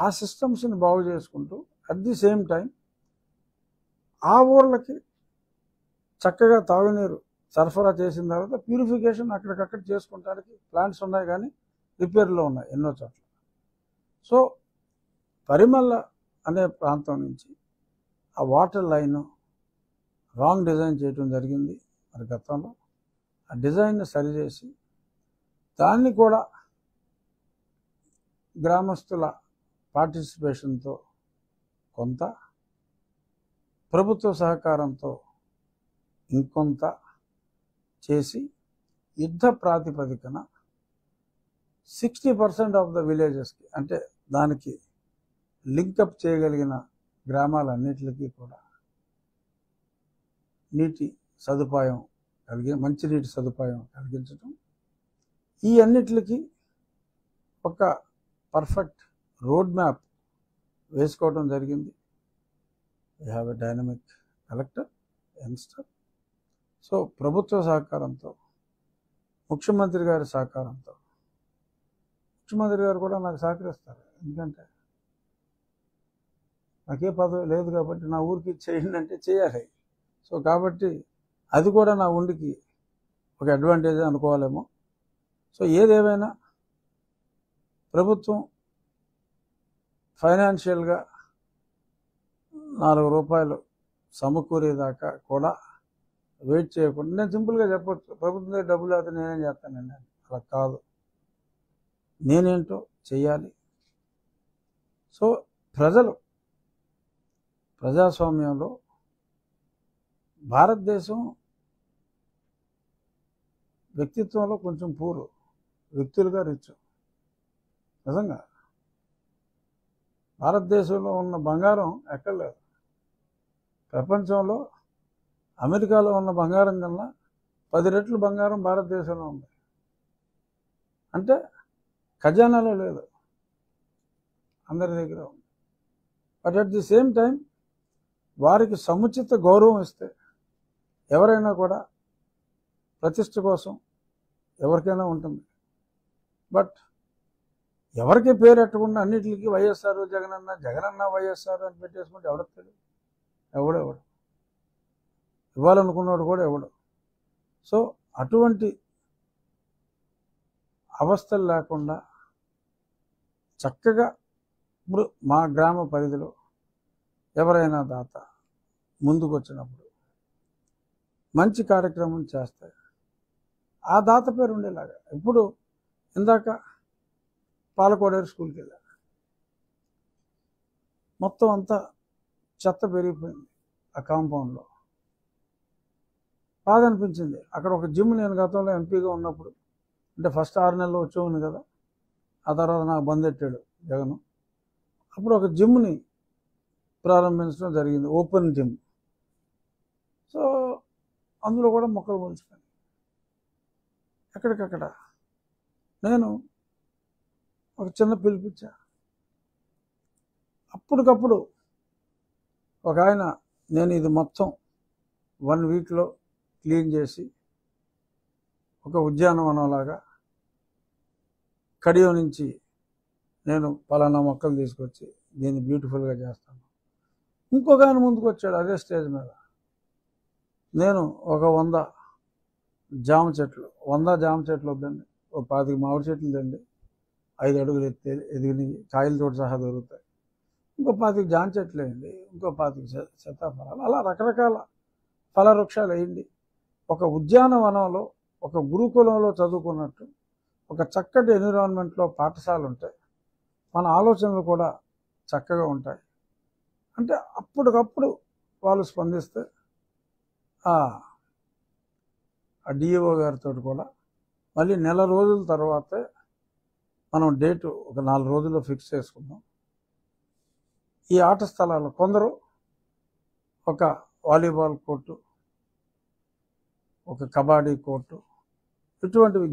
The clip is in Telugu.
ఆ సిస్టమ్స్ని బాగు చేసుకుంటూ అట్ ది సేమ్ టైం ఆ ఊర్లకి చక్కగా తాగునీరు సరఫరా చేసిన తర్వాత ప్యూరిఫికేషన్ అక్కడికక్కడ చేసుకుంటానికి ప్లాంట్స్ ఉన్నాయి, కానీ రిపేర్లో ఉన్నాయి ఎన్నో చోట్ల. సో పరిమళ అనే ప్రాంతం నుంచి ఆ వాటర్ లైన్ రాంగ్ డిజైన్ చేయడం జరిగింది మరి గతంలో. ఆ డిజైన్ని సరిచేసి దాన్ని కూడా గ్రామస్తుల పార్టిసిపేషన్తో కొంత, ప్రభుత్వ సహకారంతో ఇంకొంత చేసి యుద్ధ ప్రాతిపదికన 60% ఆఫ్ ద విలేజెస్కి, అంటే దానికి లింకప్ చేయగలిగిన గ్రామాలన్నిటికీ కూడా నీటి సదుపాయం మంచినీటి సదుపాయం కలిగించడం, ఈ అన్నిటికీ ఒక పర్ఫెక్ట్ రోడ్ మ్యాప్ వేసుకోవడం జరిగింది. We have a dynamic collector youngster. So ప్రభుత్వ సహకారంతో, ముఖ్యమంత్రి గారి సహకారంతో, ముఖ్యమంత్రి గారు కూడా నాకు సహకరిస్తారు, ఎందుకంటే నాకే పదవి లేదు కాబట్టి నా ఊరికి చేయండి అంటే చేయాలి. సో కాబట్టి అది కూడా నా ఉండికి ఒక అడ్వాంటేజ్ అనుకోవాలేమో. సో ఏదేమైనా ప్రభుత్వం ఫైనాన్షియల్గా 4 రూపాయలు సమకూరేదాకా కూడా వెయిట్ చేయకుండా, నేను సింపుల్గా చెప్పొచ్చు, ప్రభుత్వం దగ్గర డబ్బులు లేకపోతే నేనేం చేస్తానండి, అలా కాదు, నేనేంటో చెయ్యాలి. సో ప్రజాస్వామ్యంలో భారతదేశం వ్యక్తిత్వంలో కొంచెం పూరు, వ్యక్తులుగా రిచ్. నిజంగా భారతదేశంలో ఉన్న బంగారం ఎక్కడ లేదు. ప్రపంచంలో అమెరికాలో ఉన్న బంగారం కన్నా 10 రెట్లు బంగారం భారతదేశంలో ఉంది. అంటే ఖజానాలో లేదు, అందరి దగ్గర ఉంది. But at the same time వారికి సముచిత గౌరవం ఇస్తే ఎవరైనా కూడా ప్రతిష్ట కోసం ఎవరికైనా ఉంటుంది. బట్ ఎవరికి పేరు ఎట్టకుండా అన్నిటికీ వైఎస్ఆర్ జగనన్న వైఎస్ఆర్ అని పెట్టేసుకుంటే ఎవరికి తెలియదు, ఎవడెవడు ఇవ్వాలనుకున్నాడు కూడా ఎవడు. సో అటువంటి అవస్థలు లేకుండా చక్కగా ఇప్పుడు మా గ్రామ పరిధిలో ఎవరైనా దాత ముందుకు వచ్చినప్పుడు మంచి కార్యక్రమం చేస్తే ఆ దాత పేరు ఉండేలాగా. ఇప్పుడు ఇందాక పాలకోడేరు స్కూల్కి వెళ్ళా, మొత్తం అంతా చెత్త పెరిగిపోయింది ఆ కాంపౌండ్లో. బాధ అనిపించింది. అక్కడ ఒక జిమ్, నేను గతంలో ఎంపీగా ఉన్నప్పుడు, అంటే ఫస్ట్ 6 నెలలు వచ్చేవాడిని కదా, ఆ తర్వాత నాకు బంద్ పెట్టాడు జగన్. అప్పుడు ఒక జిమ్ని ప్రారంభించడం జరిగింది, ఓపెన్ జిమ్. సో అందులో కూడా మొక్కలు మొలిచిపోయాయి ఎక్కడికక్కడ. నేను ఒక చిన్న పిలిపించా, అప్పటికప్పుడు ఒక ఆయన, నేను ఇది మొత్తం 1 వీక్లో క్లీన్ చేసి ఒక ఉద్యానవనంలాగా కడియం నుంచి నేను పలానా మొక్కలు తీసుకొచ్చి దీన్ని బ్యూటిఫుల్గా చేస్తాను. ఇంకొక ఆయన ముందుకు వచ్చాడు అదే స్టేజ్ మీద, నేను ఒక 100 జామ చెట్లు వద్దండి, ఒక 25 మామిడి చెట్లు తండి, 5 అడుగులు ఎదిగినాయి, కాయలతో సహా దొరుకుతాయి, ఇంకో 25 జామ చెట్లు వేయండి, ఇంకో 25 సీతాఫలాలు, అలా రకరకాల ఫల వృక్షాలు వేయండి. ఒక ఉద్యానవనంలో, ఒక గురుకులంలో చదువుకున్నట్టు ఒక చక్కటి ఎన్విరాన్మెంట్లో పాఠశాల ఉంటే మన ఆలోచనలు కూడా చక్కగా ఉంటాయి. అంటే అప్పటికప్పుడు వాళ్ళు స్పందిస్తే ఆ డిఈఓ గారితో కూడా మళ్ళీ నెల రోజుల తర్వాతే మనం డేటు ఒక 4 రోజుల్లో ఫిక్స్ చేసుకుందాం. ఈ ఆట స్థలాలు కొందరు ఒక వాలీబాల్ కోర్టు, ఒక కబడ్డీ కోర్టు, ఇటువంటివి